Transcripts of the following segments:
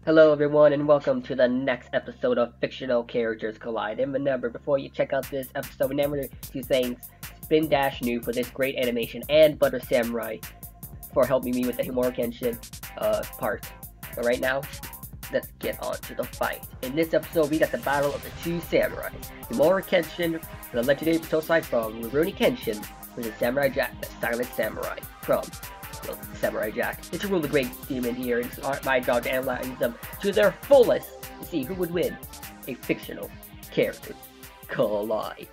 Hello everyone and welcome to the next episode of Fictional Characters Collide. And remember, before you check out this episode, remember to thank Spin Dash New for this great animation and Butter Samurai for helping me with the Himura Kenshin part. But right now, let's get on to the fight. In this episode, we got the battle of the two samurai. Himura Kenshin, the legendary Tosai from Rouruni Kenshin, versus Samurai Jack, the silent samurai from Samurai Jack. It's a really great demon here, and it's my job to analyze them to their fullest to see who would win a fictional character collide.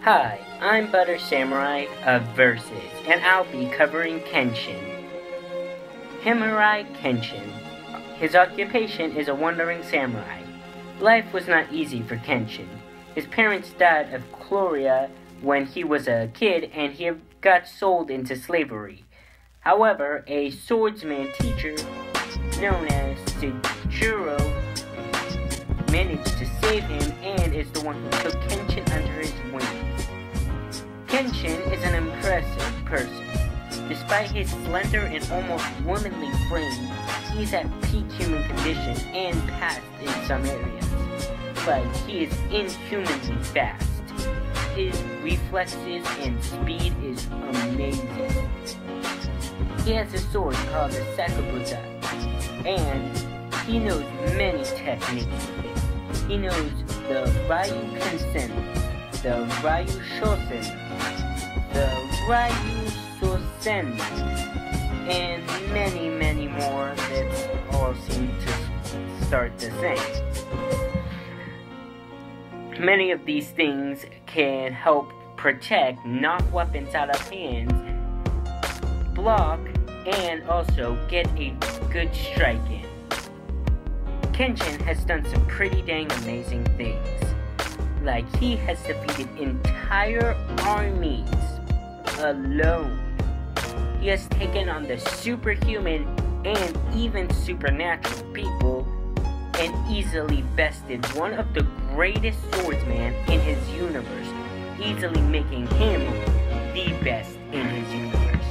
Hi, I'm Butter Samurai of Versus, and I'll be covering Kenshin. Himura Kenshin. His occupation is a wandering samurai. Life was not easy for Kenshin. His parents died of cholera when he was a kid, and he got sold into slavery. However, a swordsman teacher known as Sujiro managed to save him and is the one who took Kenshin under his wings. Kenshin is an impressive person. Despite his slender and almost womanly frame, he's at peak human condition and past in some areas. But he is inhumanly fast. His reflexes and speed is amazing. He has a sword called the Sakubuta, and he knows many techniques with it. He knows the Ryu Kensen, the Ryu Shosen, the Ryu Sosen, and many more that all seem to start the same. Many of these things can help protect, knock weapons out of hands, block, and also get a good strike in. Kenshin has done some pretty dang amazing things. Like, he has defeated entire armies alone. He has taken on the superhuman and even supernatural people and easily bested one of the greatest swordsmen in his universe, easily making him the best in his universe.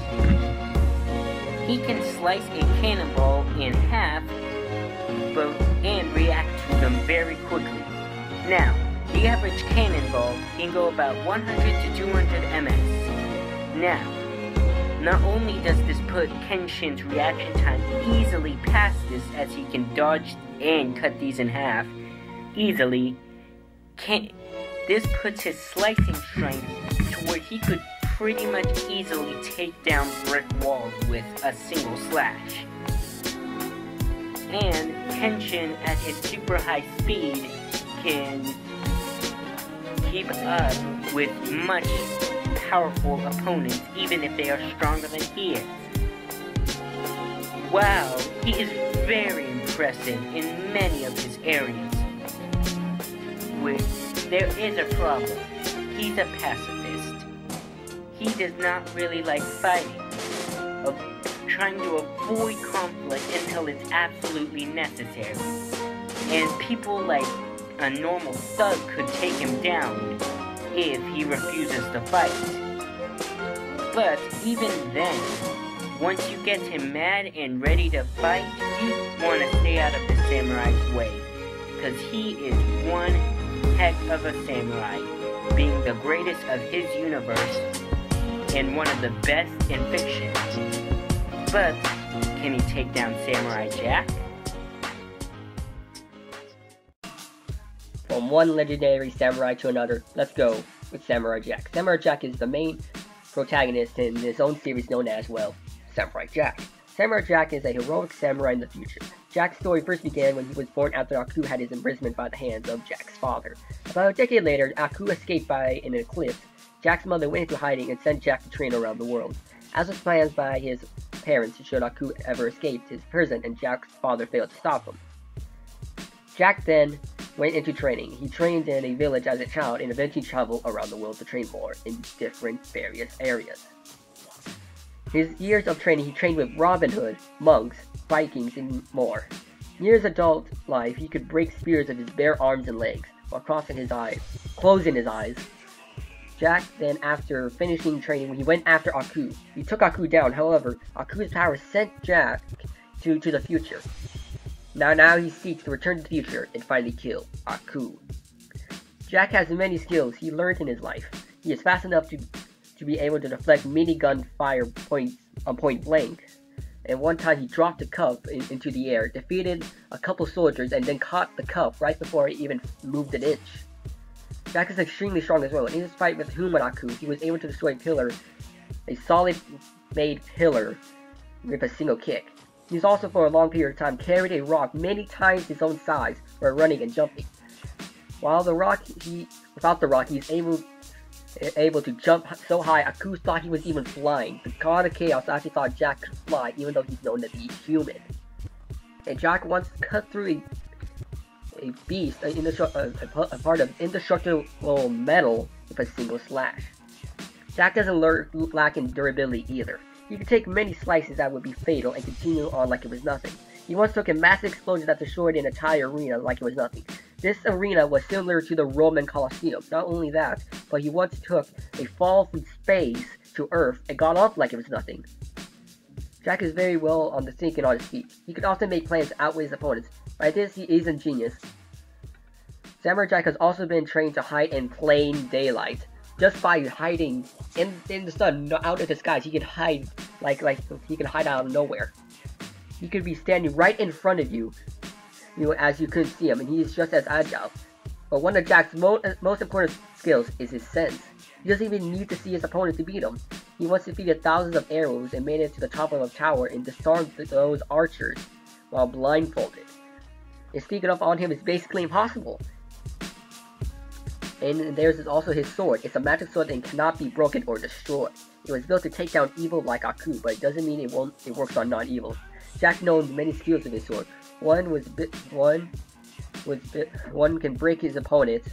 He can slice a cannonball in half and react to them very quickly. Now, the average cannonball can go about 100 to 200 ms. Now, not only does this put Kenshin's reaction time easily past this, as he can dodge and cut these in half easily, this puts his slicing strength to where he could pretty much easily take down brick walls with a single slash. And Kenshin, at his super high speed, can keep up with much powerful opponents, even if they are stronger than he is. Wow, he is very impressive in many of his areas. There is a problem. He's a pacifist. He does not really like fighting, trying to avoid conflict until it's absolutely necessary. And people like a normal thug could take him down if he refuses to fight. But even then, once you get him mad and ready to fight, you want to stay out of the samurai's way, because he is one heck of a samurai, being the greatest of his universe and one of the best in fiction. But can he take down Samurai Jack? From one legendary samurai to another, let's go with Samurai Jack. Samurai Jack is the main protagonist in his own series known as, well, Samurai Jack. Samurai Jack is a heroic samurai in the future. Jack's story first began when he was born after Aku had his imprisonment by the hands of Jack's father. About a decade later, Aku escaped by an eclipse. Jack's mother went into hiding and sent Jack to train around the world. As was planned by his parents, should Aku ever escape his prison, and Jack's father failed to stop him. Jack then went into training. He trained in a village as a child and eventually traveled around the world to train more in various areas. His years of training, he trained with Robin Hood, monks, Vikings, and more. Near his adult life, he could break spears with his bare arms and legs while closing his eyes. Jack then, after finishing training, he went after Aku. He took Aku down. However, Aku's power sent Jack to the future. Now he seeks to return to the future and finally kill Aku. Jack has many skills he learned in his life. He is fast enough to be able to deflect minigun fire points on point blank. And one time he dropped a cup into the air, defeated a couple soldiers, and then caught the cup right before it even moved an inch. Jack is extremely strong as well. In his fight with Himura, he was able to destroy a solid made pillar with a single kick. He's also for a long period of time carried a rock many times his own size while running and jumping. Without the rock, he's able to jump so high, Aku thought he was even flying. The God of Chaos actually thought Jack could fly, even though he's known to be human. And Jack once cut through a beast, a part of indestructible metal with a single slash. Jack doesn't lack in durability either. He could take many slices that would be fatal and continue on like it was nothing. He once took a massive explosion that destroyed an entire arena like it was nothing. This arena was similar to the Roman Colosseum. Not only that, but he once took a fall from space to Earth and got off like it was nothing. Jack is very well on the thinking on his feet. He could often make plans to outwit his opponents. By this, he is ingenious. Samurai Jack has also been trained to hide in plain daylight. Just by hiding in the sun, out of the skies, he can hide like he can hide out of nowhere. He could be standing right in front of you, as you couldn't see him, and he is just as agile. But one of Jack's most important skills is his sense. He doesn't even need to see his opponent to beat him. He once defeated thousands of arrows and made it to the top of a tower and disarmed those archers while blindfolded. And sneaking up on him is basically impossible. And there's also his sword. It's a magic sword and cannot be broken or destroyed. It was built to take down evil like Aku, but it doesn't mean it works on non-evil. Jack knows many skills with his sword. One can break his opponent's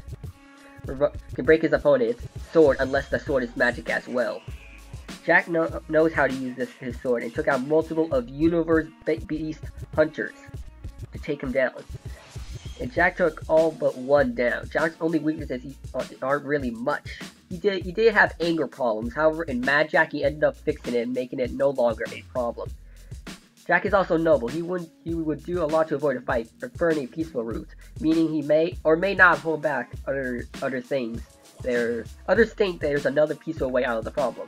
sword unless the sword is magic as well. Jack knows how to use his sword and took out multiple of Universe Beast hunters to take him down. And Jack took all but one down. Jack's only weaknesses aren't really much. He did have anger problems, however in Mad Jack he ended up fixing it and making it no longer a problem. Jack is also noble. He would do a lot to avoid a fight, preferring a peaceful route, meaning he may or may not hold back other things. Others think there's another peaceful way out of the problem.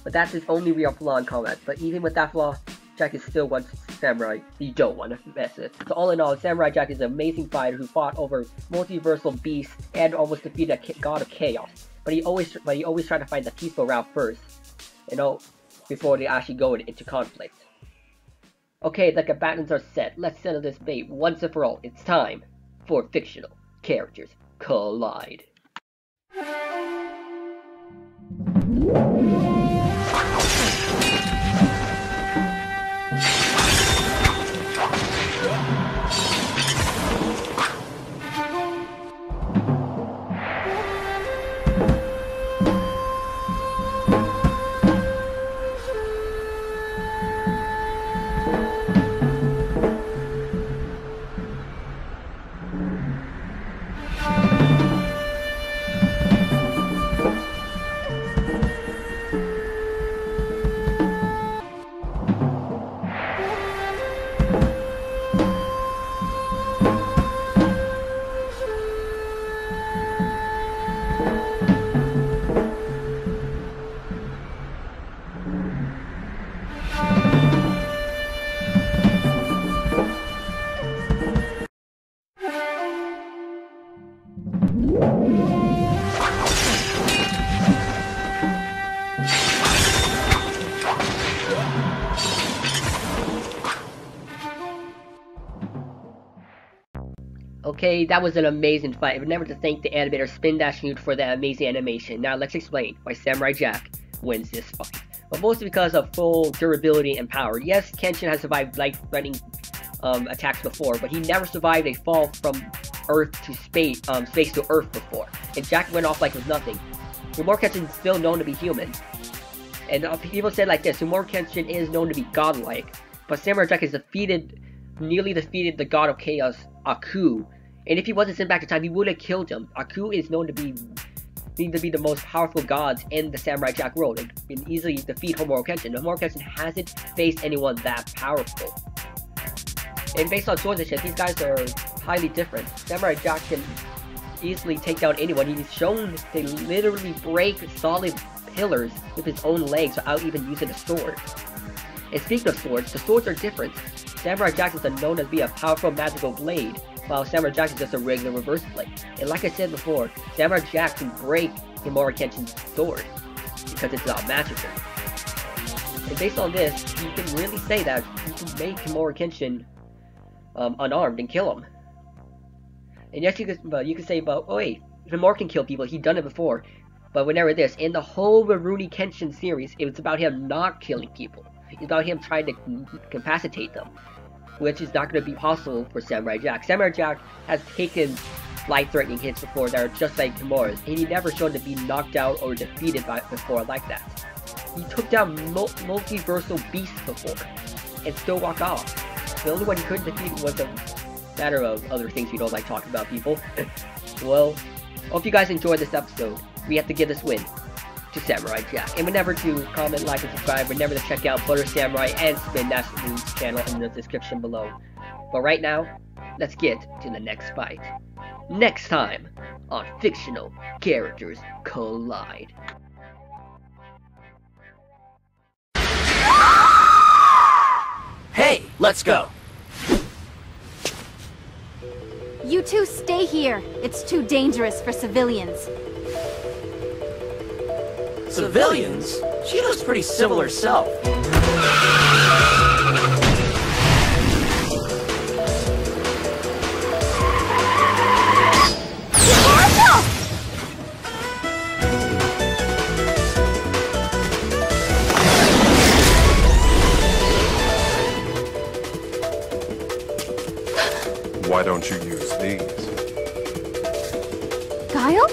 But that's his only real flaw in combat. But even with that flaw, Jack is still one samurai you don't want to mess with. So all in all, Samurai Jack is an amazing fighter who fought over multiversal beasts and almost defeated a God of Chaos. But he always tried to find the peaceful route first, before they actually go into conflict. Okay, the combatants are set. Let's settle this debate once and for all. It's time for fictional characters collide. Okay, that was an amazing fight. I remember to thank the animator Spin Dash Nude for that amazing animation. Now let's explain why Samurai Jack wins this fight. But mostly because of full durability and power. Yes, Kenshin has survived life-threatening attacks before, but he never survived a fall from Earth to space to Earth before. And Jack went off like it was nothing. Himura Kenshin is still known to be human. And people said like this, Himura Kenshin is known to be godlike, but Samurai Jack has nearly defeated the God of Chaos, Aku. And if he wasn't sent back to time, he would have killed him. Aku is known to be the most powerful gods in the Samurai Jack world and can easily defeat Himura Kenshin. Himura Kenshin hasn't faced anyone that powerful. And based on swordsmanship, these guys are highly different. Samurai Jack can easily take down anyone. He's shown to literally break solid pillars with his own legs without even using a sword. And speaking of swords, the swords are different. Samurai Jack is known as being a powerful magical blade, while Samurai Jack is just a regular reverse blade. And like I said before, Samurai Jack can break Himura Kenshin's sword because it's not magical. And based on this, you can really say that you can make Himura Kenshin unarmed and kill him. And yes, you could say about, oh wait, Himura can kill people, he's done it before. But whenever this, in the whole Rouruni Kenshin series, it was about him not killing people. It's about him trying to incapacitate them, which is not going to be possible for Samurai Jack. Samurai Jack has taken life-threatening hits before that are just like Himura's, and he never shown to be knocked out or defeated before like that. He took down multiversal beasts before, and still walked off. The only one he couldn't defeat was a matter of other things we don't like talking about, people. Well, hope you guys enjoyed this episode. We have to give this win to Samurai Jack. And remember to comment, like, and subscribe. Remember to check out Butter Samurai and Spin National's channel in the description below. But right now, let's get to the next fight. Next time on Fictional Characters Collide. Hey, let's go! You two stay here. It's too dangerous for civilians. Civilians? She looks pretty civil herself. Why don't you use these? Guile?